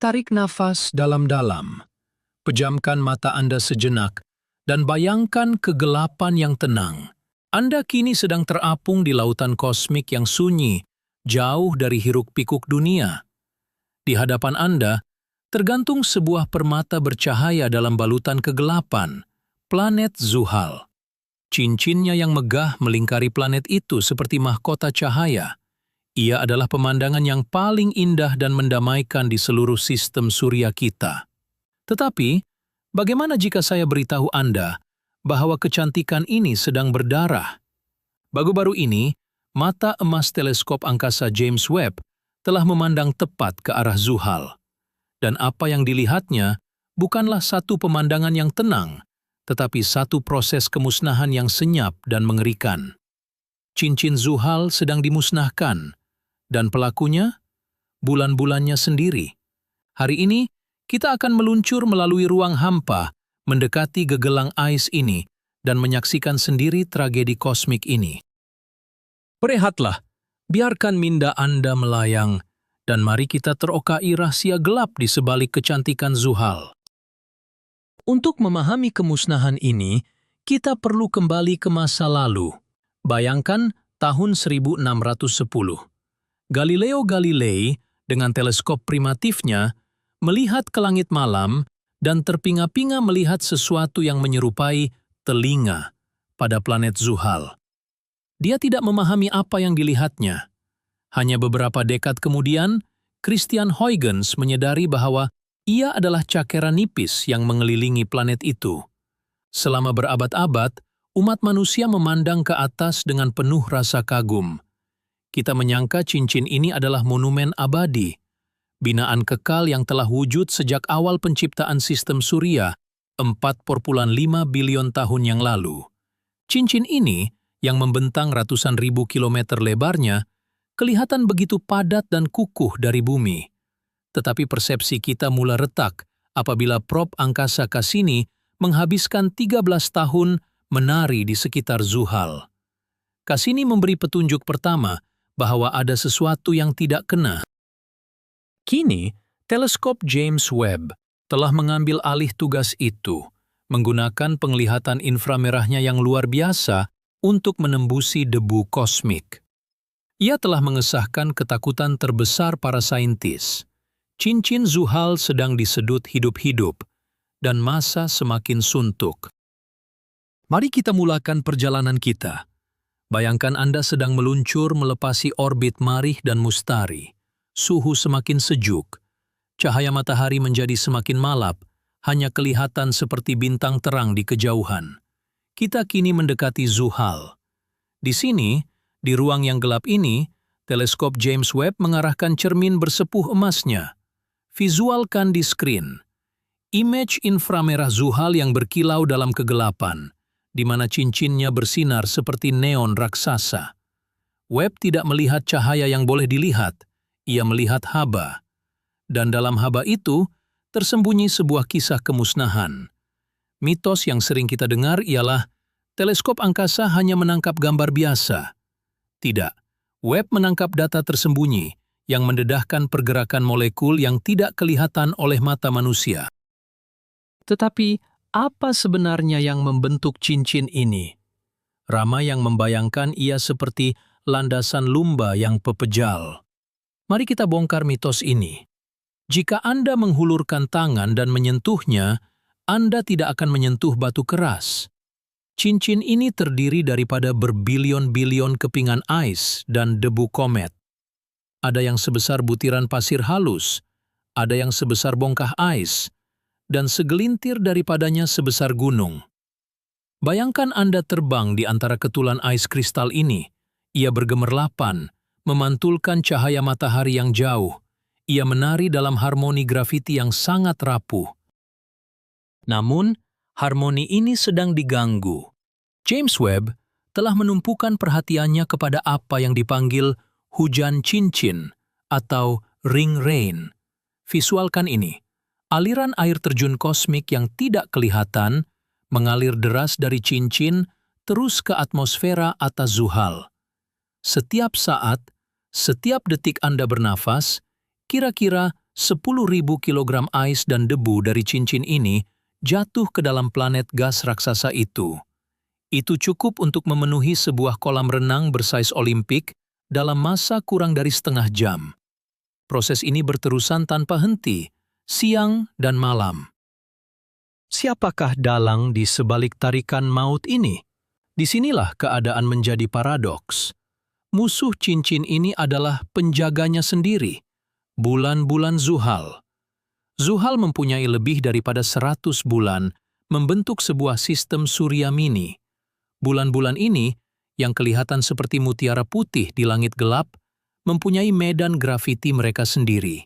Tarik nafas dalam-dalam. Pejamkan mata Anda sejenak dan bayangkan kegelapan yang tenang. Anda kini sedang terapung di lautan kosmik yang sunyi, jauh dari hiruk-pikuk dunia. Di hadapan Anda, tergantung sebuah permata bercahaya dalam balutan kegelapan, planet Zuhal. Cincinnya yang megah melingkari planet itu seperti mahkota cahaya. Ia adalah pemandangan yang paling indah dan mendamaikan di seluruh sistem surya kita. Tetapi, bagaimana jika saya beritahu Anda bahwa kecantikan ini sedang berdarah? Baru-baru ini, mata emas teleskop angkasa James Webb telah memandang tepat ke arah Zuhal. Dan apa yang dilihatnya bukanlah satu pemandangan yang tenang, tetapi satu proses kemusnahan yang senyap dan mengerikan. Cincin Zuhal sedang dimusnahkan, dan pelakunya, bulan-bulannya sendiri. Hari ini, kita akan meluncur melalui ruang hampa, mendekati gegelang ais ini, dan menyaksikan sendiri tragedi kosmik ini. Berehatlah, biarkan minda Anda melayang, dan mari kita terokai rahasia gelap di sebalik kecantikan Zuhal. Untuk memahami kemusnahan ini, kita perlu kembali ke masa lalu. Bayangkan tahun 1610. Galileo Galilei dengan teleskop primitifnya melihat ke langit malam dan terpinga-pinga melihat sesuatu yang menyerupai telinga pada planet Zuhal. Dia tidak memahami apa yang dilihatnya. Hanya beberapa dekad kemudian, Christian Huygens menyadari bahwa ia adalah cakera nipis yang mengelilingi planet itu. Selama berabad-abad, umat manusia memandang ke atas dengan penuh rasa kagum. Kita menyangka cincin ini adalah monumen abadi, binaan kekal yang telah wujud sejak awal penciptaan sistem surya 4,5 bilion tahun yang lalu. Cincin ini, yang membentang ratusan ribu kilometer lebarnya, kelihatan begitu padat dan kukuh dari bumi. Tetapi persepsi kita mula retak apabila prob angkasa Cassini menghabiskan 13 tahun menari di sekitar Zuhal. Cassini memberi petunjuk pertama bahwa ada sesuatu yang tidak kena. Kini, teleskop James Webb telah mengambil alih tugas itu, menggunakan penglihatan inframerahnya yang luar biasa untuk menembusi debu kosmik. Ia telah mengesahkan ketakutan terbesar para saintis. Cincin Zuhal sedang disedut hidup-hidup, dan masa semakin suntuk. Mari kita mulakan perjalanan kita. Bayangkan Anda sedang meluncur melepasi orbit Marih dan Mustari. Suhu semakin sejuk. Cahaya matahari menjadi semakin malap, hanya kelihatan seperti bintang terang di kejauhan. Kita kini mendekati Zuhal. Di sini, di ruang yang gelap ini, teleskop James Webb mengarahkan cermin bersepuh emasnya. Visualkan di screen. Image inframerah Zuhal yang berkilau dalam kegelapan, di mana cincinnya bersinar seperti neon raksasa. Webb tidak melihat cahaya yang boleh dilihat, ia melihat haba. Dan dalam haba itu, tersembunyi sebuah kisah kemusnahan. Mitos yang sering kita dengar ialah, teleskop angkasa hanya menangkap gambar biasa. Tidak, Webb menangkap data tersembunyi, yang mendedahkan pergerakan molekul yang tidak kelihatan oleh mata manusia. Tetapi, apa sebenarnya yang membentuk cincin ini? Ramai yang membayangkan ia seperti landasan lumba yang pepejal. Mari kita bongkar mitos ini. Jika Anda menghulurkan tangan dan menyentuhnya, Anda tidak akan menyentuh batu keras. Cincin ini terdiri daripada berbilion-bilion kepingan ais dan debu komet. Ada yang sebesar butiran pasir halus, ada yang sebesar bongkah ais, dan segelintir daripadanya sebesar gunung. Bayangkan Anda terbang di antara ketulan ais kristal ini. Ia bergemerlapan, memantulkan cahaya matahari yang jauh. Ia menari dalam harmoni grafiti yang sangat rapuh. Namun, harmoni ini sedang diganggu. James Webb telah menumpukan perhatiannya kepada apa yang dipanggil hujan cincin atau ring rain. Visualkan ini. Aliran air terjun kosmik yang tidak kelihatan mengalir deras dari cincin terus ke atmosfera atas Zuhal. Setiap saat, setiap detik Anda bernafas, kira-kira 10.000 kilogram ais dan debu dari cincin ini jatuh ke dalam planet gas raksasa itu. Itu cukup untuk memenuhi sebuah kolam renang bersaiz Olimpik dalam masa kurang dari setengah jam. Proses ini berterusan tanpa henti, siang dan malam. Siapakah dalang di sebalik tarikan maut ini? Disinilah keadaan menjadi paradoks. Musuh cincin ini adalah penjaganya sendiri, bulan-bulan Zuhal. Zuhal mempunyai lebih daripada 100 bulan membentuk sebuah sistem surya mini. Bulan-bulan ini, yang kelihatan seperti mutiara putih di langit gelap, mempunyai medan grafiti mereka sendiri.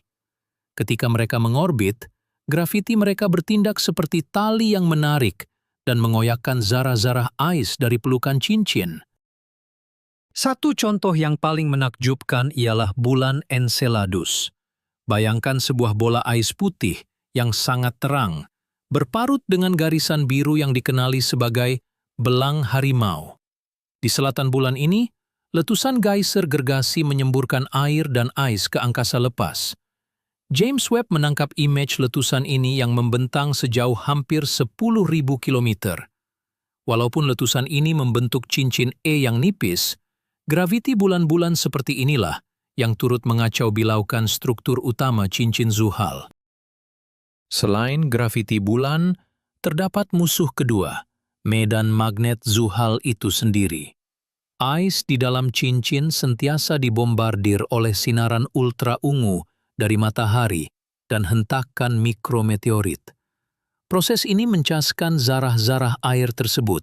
Ketika mereka mengorbit, grafiti mereka bertindak seperti tali yang menarik dan mengoyakkan zarah-zarah ais dari pelukan cincin. Satu contoh yang paling menakjubkan ialah bulan Enceladus. Bayangkan sebuah bola ais putih yang sangat terang, berparut dengan garisan biru yang dikenali sebagai belang harimau. Di selatan bulan ini, letusan geyser gergasi menyemburkan air dan ais ke angkasa lepas. James Webb menangkap image letusan ini yang membentang sejauh hampir 10.000 kilometer. Walaupun letusan ini membentuk cincin E yang nipis, graviti bulan-bulan seperti inilah yang turut mengacau bilaukan struktur utama cincin Zuhal. Selain graviti bulan, terdapat musuh kedua, medan magnet Zuhal itu sendiri. Ais di dalam cincin sentiasa dibombardir oleh sinaran ultra ungu dari matahari dan hentakan mikrometeorit. Proses ini mencaskan zarah-zarah air tersebut.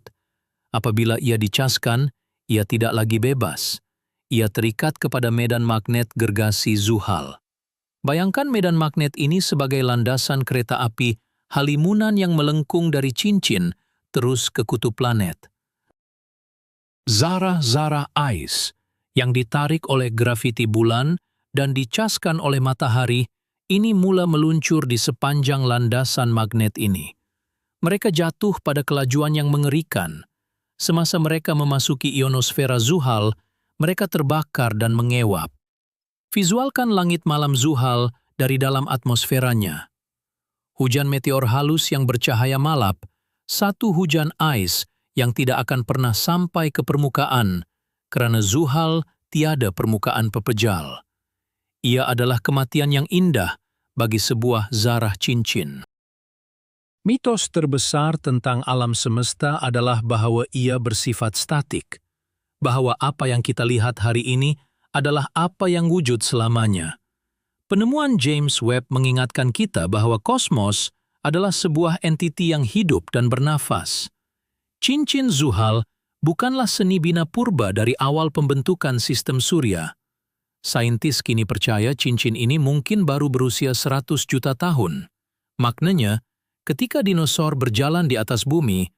Apabila ia dicaskan, ia tidak lagi bebas. Ia terikat kepada medan magnet gergasi Zuhal. Bayangkan medan magnet ini sebagai landasan kereta api halimunan yang melengkung dari cincin terus ke kutub planet. Zarah-zarah ais yang ditarik oleh grafiti bulan dan dicaskan oleh matahari ini mula meluncur di sepanjang landasan magnet ini. Mereka jatuh pada kelajuan yang mengerikan. Semasa mereka memasuki ionosfera Zuhal, mereka terbakar dan mengewap. Visualkan langit malam Zuhal dari dalam atmosferanya. Hujan meteor halus yang bercahaya malap, satu hujan ais yang tidak akan pernah sampai ke permukaan, karena Zuhal tiada permukaan pepejal. Ia adalah kematian yang indah bagi sebuah zarah cincin. Mitos terbesar tentang alam semesta adalah bahwa ia bersifat statik, bahwa apa yang kita lihat hari ini adalah apa yang wujud selamanya. Penemuan James Webb mengingatkan kita bahwa kosmos adalah sebuah entiti yang hidup dan bernafas. Cincin Zuhal bukanlah seni bina purba dari awal pembentukan sistem surya. Saintis kini percaya cincin ini mungkin baru berusia 100 juta tahun. Maknanya, ketika dinosaur berjalan di atas bumi,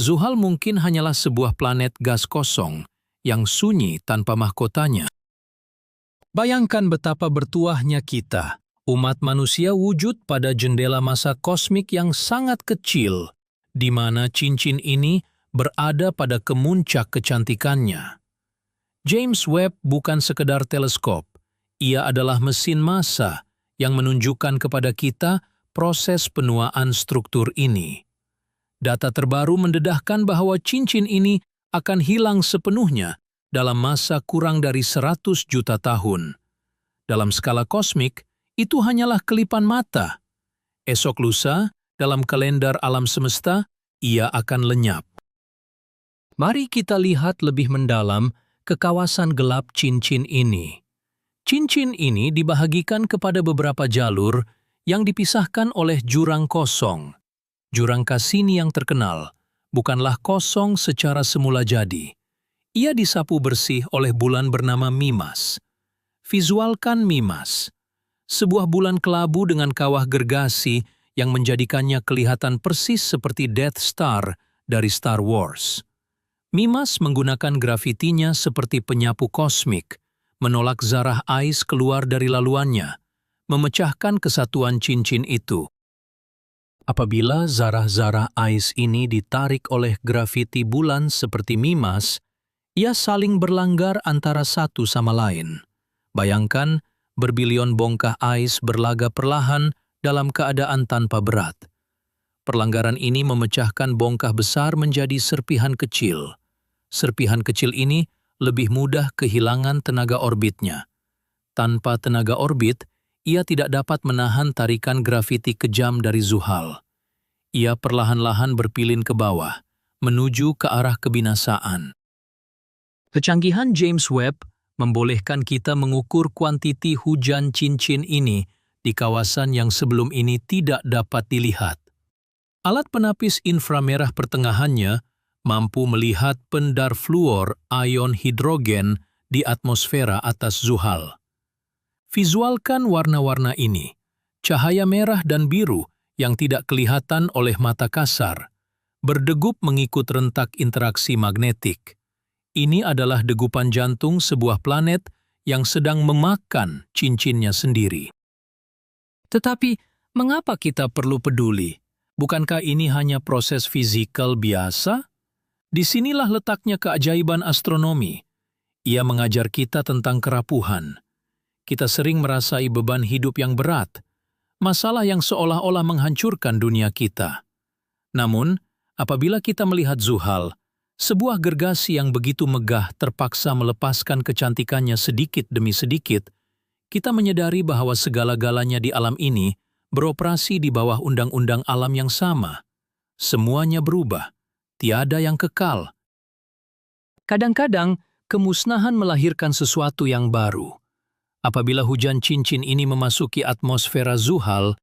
Zuhal mungkin hanyalah sebuah planet gas kosong yang sunyi tanpa mahkotanya. Bayangkan betapa bertuahnya kita. Umat manusia wujud pada jendela masa kosmik yang sangat kecil, di mana cincin ini berada pada kemuncak kecantikannya. James Webb bukan sekedar teleskop, ia adalah mesin massa yang menunjukkan kepada kita proses penuaan struktur ini. Data terbaru mendedahkan bahwa cincin ini akan hilang sepenuhnya dalam masa kurang dari 100 juta tahun. Dalam skala kosmik, itu hanyalah kelipan mata. Esok lusa, dalam kalender alam semesta, ia akan lenyap. Mari kita lihat lebih mendalam ke kawasan gelap cincin ini. Cincin ini dibahagikan kepada beberapa jalur yang dipisahkan oleh jurang kosong. Jurang Cassini yang terkenal bukanlah kosong secara semula jadi. Ia disapu bersih oleh bulan bernama Mimas. Visualkan Mimas, sebuah bulan kelabu dengan kawah gergasi yang menjadikannya kelihatan persis seperti Death Star dari Star Wars. Mimas menggunakan grafitinya seperti penyapu kosmik, menolak zarah ais keluar dari laluannya, memecahkan kesatuan cincin itu. Apabila zarah-zarah ais ini ditarik oleh grafiti bulan seperti Mimas, ia saling berlanggar antara satu sama lain. Bayangkan berbilion bongkah ais berlaga perlahan dalam keadaan tanpa berat. Perlanggaran ini memecahkan bongkah besar menjadi serpihan kecil. Serpihan kecil ini lebih mudah kehilangan tenaga orbitnya. Tanpa tenaga orbit, ia tidak dapat menahan tarikan grafiti kejam dari Zuhal. Ia perlahan-lahan berpilin ke bawah, menuju ke arah kebinasaan. Kecanggihan James Webb membolehkan kita mengukur kuantiti hujan cincin ini di kawasan yang sebelum ini tidak dapat dilihat. Alat penapis inframerah pertengahannya mampu melihat pendar fluor ion hidrogen di atmosfera atas Zuhal. Visualkan warna-warna ini, cahaya merah dan biru yang tidak kelihatan oleh mata kasar, berdegup mengikut rentak interaksi magnetik. Ini adalah degupan jantung sebuah planet yang sedang memakan cincinnya sendiri. Tetapi, mengapa kita perlu peduli? Bukankah ini hanya proses fisikal biasa? Disinilah letaknya keajaiban astronomi. Ia mengajar kita tentang kerapuhan. Kita sering merasai beban hidup yang berat, masalah yang seolah-olah menghancurkan dunia kita. Namun, apabila kita melihat Zuhal, sebuah gergasi yang begitu megah terpaksa melepaskan kecantikannya sedikit demi sedikit, kita menyadari bahwa segala-galanya di alam ini beroperasi di bawah undang-undang alam yang sama. Semuanya berubah, tiada yang kekal. Kadang-kadang, kemusnahan melahirkan sesuatu yang baru. Apabila hujan cincin ini memasuki atmosfera Zuhal,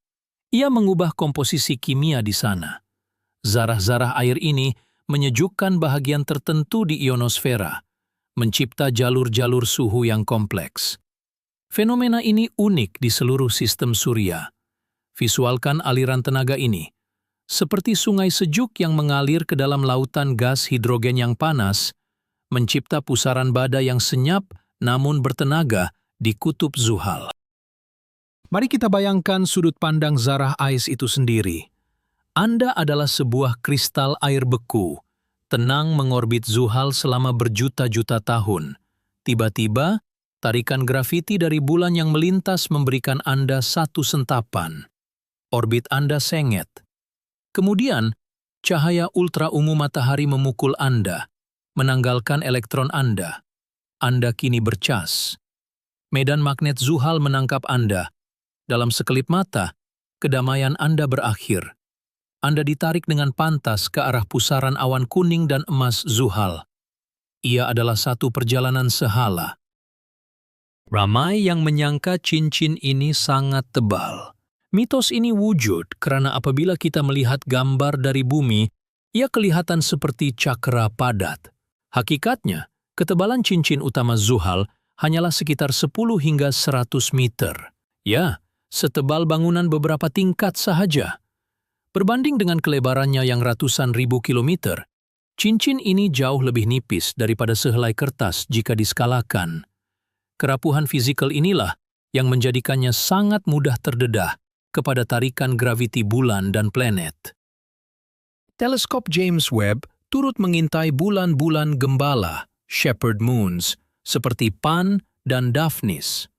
ia mengubah komposisi kimia di sana. Zarah-zarah air ini menyejukkan bahagian tertentu di ionosfera, mencipta jalur-jalur suhu yang kompleks. Fenomena ini unik di seluruh sistem surya. Visualkan aliran tenaga ini, seperti sungai sejuk yang mengalir ke dalam lautan gas hidrogen yang panas, mencipta pusaran badai yang senyap namun bertenaga di kutub Zuhal. Mari kita bayangkan sudut pandang zarah ais itu sendiri. Anda adalah sebuah kristal air beku, tenang mengorbit Zuhal selama berjuta-juta tahun. Tiba-tiba, tarikan grafiti dari bulan yang melintas memberikan Anda satu sentapan. Orbit Anda sengit. Kemudian, cahaya ultra ungu matahari memukul Anda, menanggalkan elektron Anda. Anda kini bercas. Medan magnet Zuhal menangkap Anda. Dalam sekelip mata, kedamaian Anda berakhir. Anda ditarik dengan pantas ke arah pusaran awan kuning dan emas Zuhal. Ia adalah satu perjalanan sehala. Ramai yang menyangka cincin ini sangat tebal. Mitos ini wujud karena apabila kita melihat gambar dari bumi, ia kelihatan seperti cakra padat. Hakikatnya, ketebalan cincin utama Zuhal hanyalah sekitar 10 hingga 100 meter. Ya, setebal bangunan beberapa tingkat sahaja. Berbanding dengan kelebarannya yang ratusan ribu kilometer, cincin ini jauh lebih nipis daripada sehelai kertas jika diskalakan. Kerapuhan fisikal inilah yang menjadikannya sangat mudah terdedah kepada tarikan graviti bulan dan planet. Teleskop James Webb turut mengintai bulan-bulan gembala, shepherd moons, seperti Pan dan Daphnis.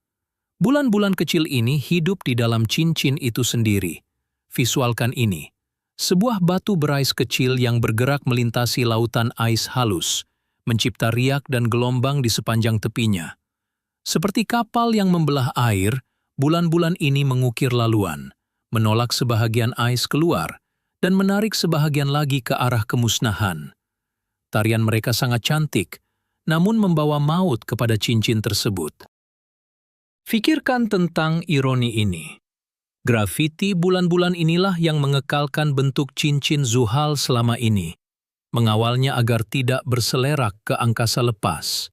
Bulan-bulan kecil ini hidup di dalam cincin itu sendiri. Visualkan ini, sebuah batu berais kecil yang bergerak melintasi lautan ais halus, mencipta riak dan gelombang di sepanjang tepinya. Seperti kapal yang membelah air, bulan-bulan ini mengukir laluan, menolak sebahagian ais keluar, dan menarik sebahagian lagi ke arah kemusnahan. Tarian mereka sangat cantik, namun membawa maut kepada cincin tersebut. Fikirkan tentang ironi ini. Grafiti bulan-bulan inilah yang mengekalkan bentuk cincin Zuhal selama ini, mengawalnya agar tidak berselerak ke angkasa lepas.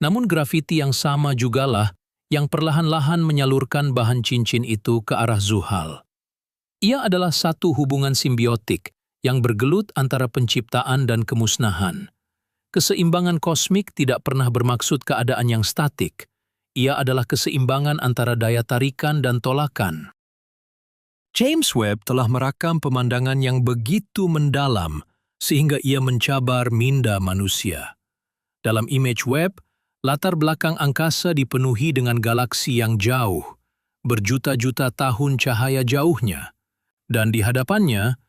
Namun grafiti yang sama jugalah yang perlahan-lahan menyalurkan bahan cincin itu ke arah Zuhal. Ia adalah satu hubungan simbiotik yang bergelut antara penciptaan dan kemusnahan. Keseimbangan kosmik tidak pernah bermaksud keadaan yang statik. Ia adalah keseimbangan antara daya tarikan dan tolakan. James Webb telah merakam pemandangan yang begitu mendalam sehingga ia mencabar minda manusia. Dalam image Webb, Latar belakang angkasa dipenuhi dengan galaksi yang jauh, berjuta-juta tahun cahaya jauhnya, dan di hadapannya,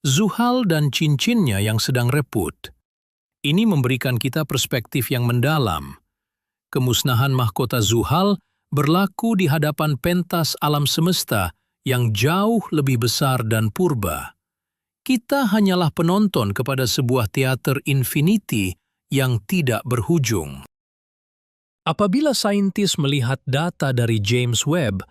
Zuhal dan cincinnya yang sedang reput. Ini memberikan kita perspektif yang mendalam. Kemusnahan mahkota Zuhal berlaku di hadapan pentas alam semesta yang jauh lebih besar dan purba. Kita hanyalah penonton kepada sebuah teater infinity yang tidak berhujung. Apabila saintis melihat data dari James Webb,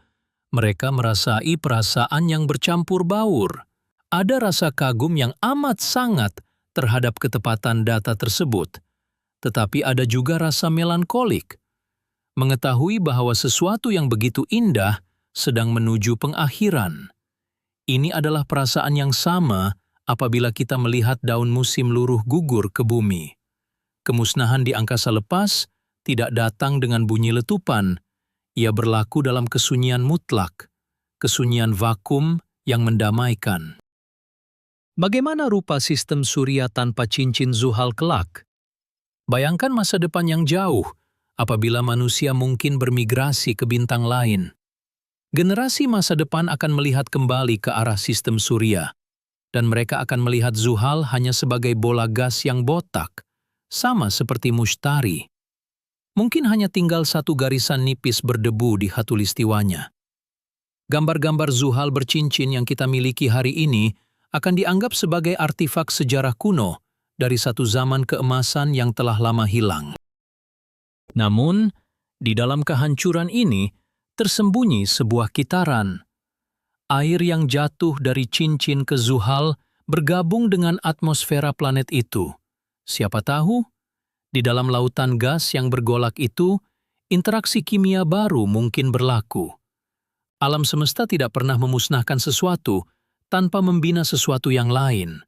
mereka merasai perasaan yang bercampur baur. Ada rasa kagum yang amat sangat terhadap ketepatan data tersebut, tetapi ada juga rasa melankolik. Mengetahui bahwa sesuatu yang begitu indah sedang menuju pengakhiran. Ini adalah perasaan yang sama apabila kita melihat daun musim luruh gugur ke bumi. Kemusnahan di angkasa lepas tidak datang dengan bunyi letupan. Ia berlaku dalam kesunyian mutlak, kesunyian vakum yang mendamaikan. Bagaimana rupa sistem surya tanpa cincin Zuhal kelak? Bayangkan masa depan yang jauh apabila manusia mungkin bermigrasi ke bintang lain. Generasi masa depan akan melihat kembali ke arah sistem surya, dan mereka akan melihat Zuhal hanya sebagai bola gas yang botak, sama seperti Mushtari. Mungkin hanya tinggal satu garisan nipis berdebu di khatulistiwanya. Gambar-gambar Zuhal bercincin yang kita miliki hari ini akan dianggap sebagai artifak sejarah kuno dari satu zaman keemasan yang telah lama hilang. Namun, di dalam kehancuran ini tersembunyi sebuah kitaran. Air yang jatuh dari cincin ke Zuhal bergabung dengan atmosfera planet itu. Siapa tahu, di dalam lautan gas yang bergolak itu, interaksi kimia baru mungkin berlaku. Alam semesta tidak pernah memusnahkan sesuatu tanpa membina sesuatu yang lain.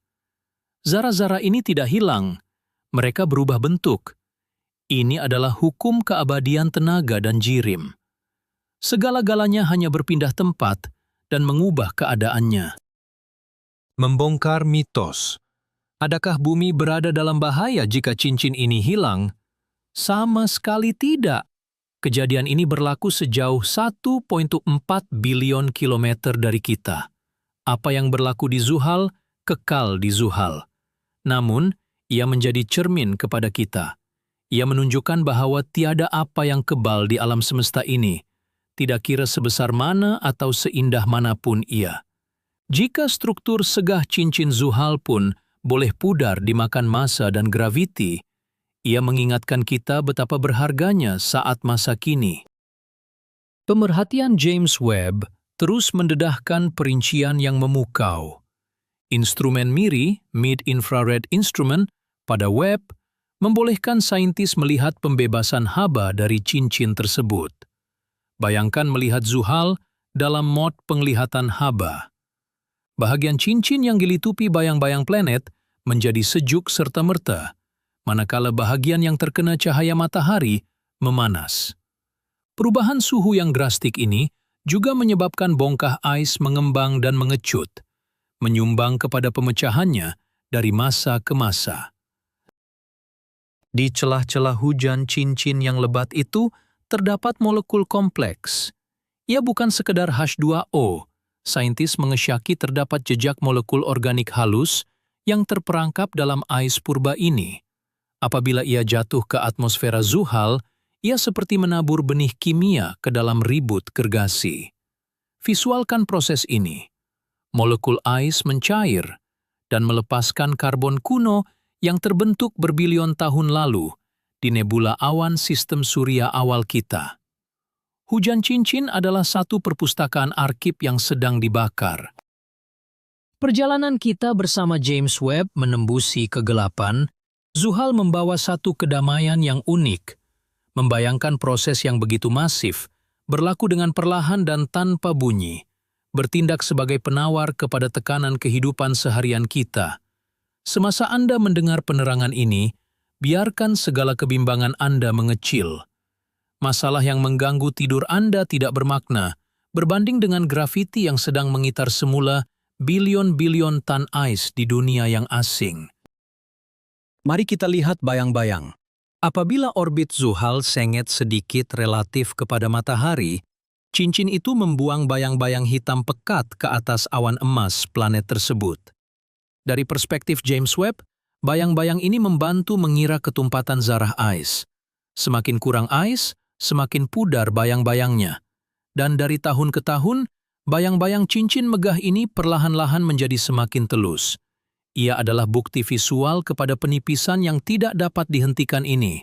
Zara-zara ini tidak hilang, mereka berubah bentuk. Ini adalah hukum keabadian tenaga dan jirim. Segala-galanya hanya berpindah tempat dan mengubah keadaannya. Membongkar mitos. Adakah bumi berada dalam bahaya jika cincin ini hilang? Sama sekali tidak. Kejadian ini berlaku sejauh 1,4 bilion kilometer dari kita. Apa yang berlaku di Zuhal, kekal di Zuhal. Namun, ia menjadi cermin kepada kita. Ia menunjukkan bahwa tiada apa yang kebal di alam semesta ini, tidak kira sebesar mana atau seindah manapun ia. Jika struktur segah cincin Zuhal pun boleh pudar dimakan massa dan graviti, ia mengingatkan kita betapa berharganya saat masa kini. Pemerhatian James Webb terus mendedahkan perincian yang memukau. Instrumen MIRI, Mid-Infrared Instrument, pada Webb membolehkan saintis melihat pembebasan haba dari cincin tersebut. Bayangkan melihat Zuhal dalam mod penglihatan haba. Bahagian cincin yang dilitupi bayang-bayang planet menjadi sejuk serta-merta, manakala bahagian yang terkena cahaya matahari memanas. Perubahan suhu yang drastik ini juga menyebabkan bongkah ais mengembang dan mengecut, menyumbang kepada pemecahannya dari masa ke masa. Di celah-celah hujan cincin yang lebat itu, terdapat molekul kompleks. Ia bukan sekedar H2O. Saintis mengesyaki terdapat jejak molekul organik halus yang terperangkap dalam ais purba ini. Apabila ia jatuh ke atmosfera Zuhal, ia seperti menabur benih kimia ke dalam ribut gergasi. Visualkan proses ini. Molekul ais mencair dan melepaskan karbon kuno yang terbentuk berbilion tahun lalu di nebula awan sistem surya awal kita. Hujan cincin adalah satu perpustakaan arsip yang sedang dibakar. Perjalanan kita bersama James Webb menembusi kegelapan, Zuhal membawa satu kedamaian yang unik, membayangkan proses yang begitu masif, berlaku dengan perlahan dan tanpa bunyi, bertindak sebagai penawar kepada tekanan kehidupan seharian kita. Semasa Anda mendengar penerangan ini, biarkan segala kebimbangan Anda mengecil. Masalah yang mengganggu tidur Anda tidak bermakna, berbanding dengan grafiti yang sedang mengitar semula bilion-bilion tan ais di dunia yang asing. Mari kita lihat bayang-bayang. Apabila orbit Zuhal sengit sedikit relatif kepada matahari, cincin itu membuang bayang-bayang hitam pekat ke atas awan emas planet tersebut. Dari perspektif James Webb, bayang-bayang ini membantu mengira ketumpatan zarah Ais. Semakin kurang Ais, semakin pudar bayang-bayangnya. Dan dari tahun ke tahun, bayang-bayang cincin megah ini perlahan-lahan menjadi semakin telus. Ia adalah bukti visual kepada penipisan yang tidak dapat dihentikan ini.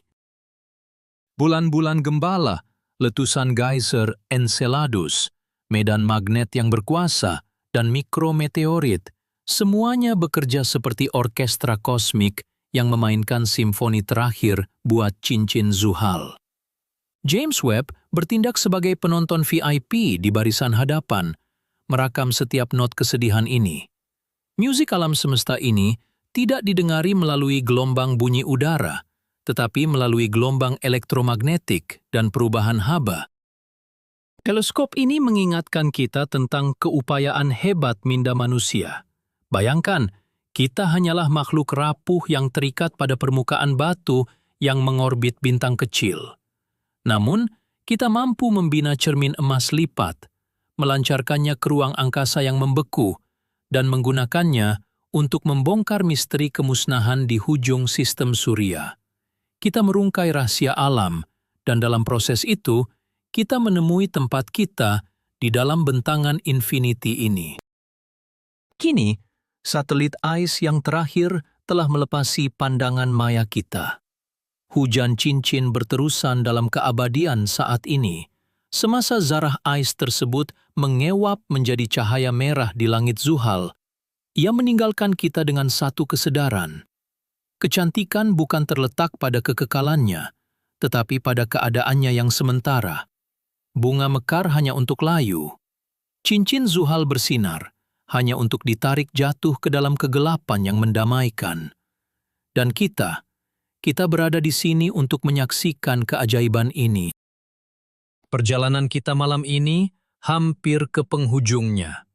Bulan-bulan gembala, letusan geyser Enceladus, medan magnet yang berkuasa, dan mikrometeorit, semuanya bekerja seperti orkestra kosmik yang memainkan simfoni terakhir buat cincin Zuhal. James Webb bertindak sebagai penonton VIP di barisan hadapan, merakam setiap not kesedihan ini. Musik alam semesta ini tidak didengari melalui gelombang bunyi udara, tetapi melalui gelombang elektromagnetik dan perubahan haba. Teleskop ini mengingatkan kita tentang keupayaan hebat minda manusia. Bayangkan, kita hanyalah makhluk rapuh yang terikat pada permukaan batu yang mengorbit bintang kecil. Namun, kita mampu membina cermin emas lipat, melancarkannya ke ruang angkasa yang membeku, dan menggunakannya untuk membongkar misteri kemusnahan di hujung sistem surya. Kita merungkai rahasia alam, dan dalam proses itu, kita menemui tempat kita di dalam bentangan infinity ini. Kini, satelit Ais yang terakhir telah melepasi pandangan maya kita. Hujan cincin berterusan dalam keabadian saat ini, semasa zarah Ais tersebut mengewap menjadi cahaya merah di langit Zuhal. Ia meninggalkan kita dengan satu kesadaran. Kecantikan bukan terletak pada kekekalannya, tetapi pada keadaannya yang sementara. Bunga mekar hanya untuk layu. Cincin Zuhal bersinar, hanya untuk ditarik jatuh ke dalam kegelapan yang mendamaikan. Dan kita berada di sini untuk menyaksikan keajaiban ini. Perjalanan kita malam ini hampir ke penghujungnya.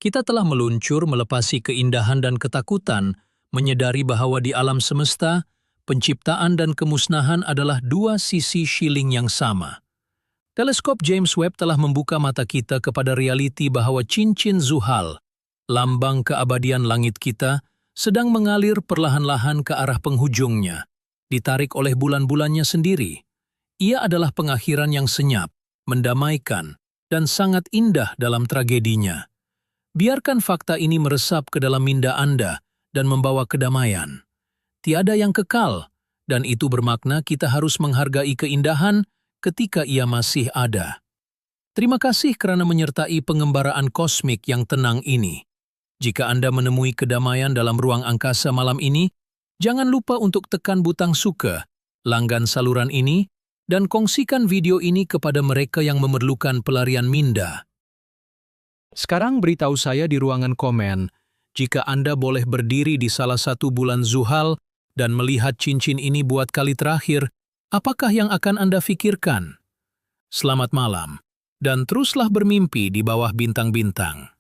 Kita telah meluncur melepasi keindahan dan ketakutan, menyadari bahwa di alam semesta, penciptaan dan kemusnahan adalah dua sisi shilling yang sama. Teleskop James Webb telah membuka mata kita kepada realiti bahwa cincin Zuhal, lambang keabadian langit kita, sedang mengalir perlahan-lahan ke arah penghujungnya, ditarik oleh bulan-bulannya sendiri. Ia adalah pengakhiran yang senyap, mendamaikan, dan sangat indah dalam tragedinya. Biarkan fakta ini meresap ke dalam minda Anda dan membawa kedamaian. Tiada yang kekal, dan itu bermakna kita harus menghargai keindahan ketika ia masih ada. Terima kasih kerana menyertai pengembaraan kosmik yang tenang ini. Jika Anda menemui kedamaian dalam ruang angkasa malam ini, jangan lupa untuk tekan butang suka, langgan saluran ini, dan kongsikan video ini kepada mereka yang memerlukan pelarian minda. Sekarang beritahu saya di ruangan komen, jika Anda boleh berdiri di salah satu bulan Zuhal dan melihat cincin ini buat kali terakhir, apakah yang akan Anda pikirkan? Selamat malam, dan teruslah bermimpi di bawah bintang-bintang.